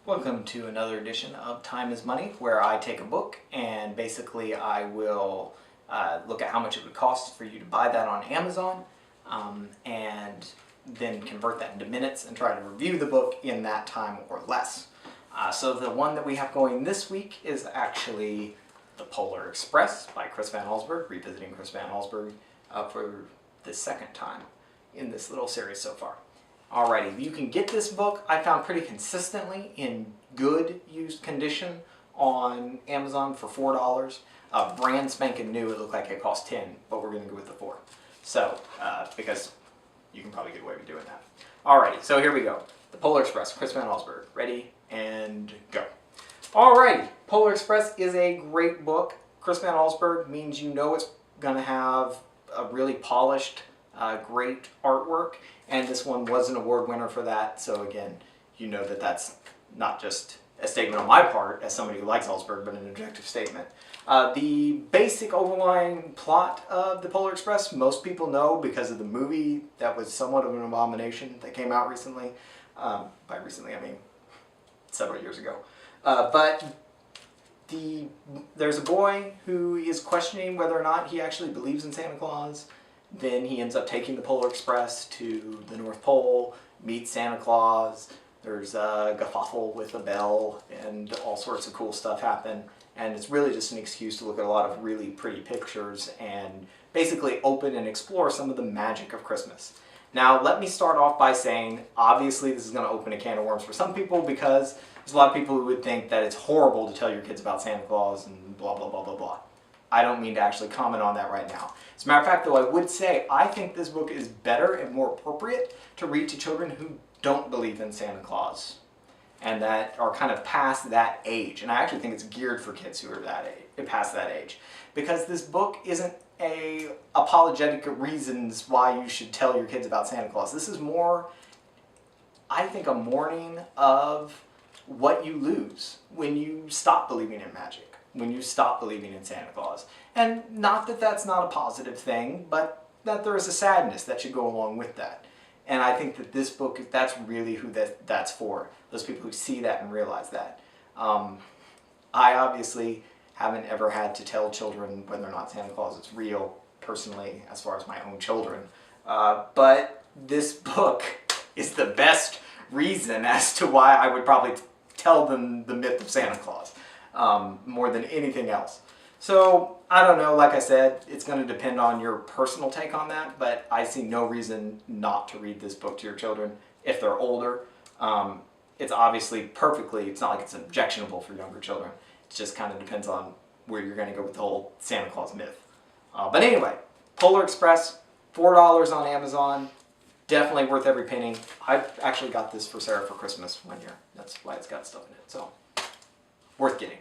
Welcome to another edition of Time is Money, where I take a book and basically I will look at how much it would cost for you to buy that on Amazon and then convert that into minutes and try to review the book in that time or less. So the one that we have going this week is actually The Polar Express by Chris Van Allsburg, revisiting Chris Van Allsburg for the second time in this little series so far. Alrighty, you can get this book, I found pretty consistently in good used condition on Amazon for $4. Brand spanking new, it looked like it cost $10, but we're going to go with the 4. So, because you can probably get away with doing that. Alrighty, so here we go. The Polar Express, Chris Van Allsburg. Ready and go. Alrighty, Polar Express is a great book. Chris Van Allsburg means you know it's going to have a really polished, great artwork. And this one was an award winner for that, so again, you know that that's not just a statement on my part as somebody who likes Allsburg, but an objective statement. The basic overlying plot of The Polar Express, most people know because of the movie that was somewhat of an abomination that came out recently. By recently, I mean several years ago. But there's a boy who is questioning whether or not he actually believes in Santa Claus. Then he ends up taking the Polar Express to the North Pole, meets Santa Claus, there's a kerfuffle with a bell, and all sorts of cool stuff happen. And it's really just an excuse to look at a lot of really pretty pictures and basically open and explore some of the magic of Christmas. Now, let me start off by saying, obviously this is going to open a can of worms for some people because there's a lot of people who would think that it's horrible to tell your kids about Santa Claus and blah, blah, blah, blah, blah. I don't mean to actually comment on that right now. As a matter of fact, though, I would say I think this book is better and more appropriate to read to children who don't believe in Santa Claus and that are kind of past that age. And I actually think it's geared for kids who are that age, past that age, because this book isn't a apologetic reasons why you should tell your kids about Santa Claus. This is more, I think, a mourning of what you lose when you stop believing in magic, when you stop believing in Santa Claus. And not that that's not a positive thing, but that there is a sadness that should go along with that. And I think that this book, that's really who that's for, those people who see that and realize that. I obviously haven't ever had to tell children whether or not Santa Claus is real, personally, as far as my own children. But this book is the best reason as to why I would probably tell them the myth of Santa Claus. More than anything else. So, I don't know, like I said, it's going to depend on your personal take on that, but I see no reason not to read this book to your children if they're older. It's obviously it's not like it's objectionable for younger children. It just kind of depends on where you're going to go with the whole Santa Claus myth. But anyway, Polar Express, $4 on Amazon, definitely worth every penny. I actually got this for Sarah for Christmas one year. That's why it's got stuff in it, so worth getting.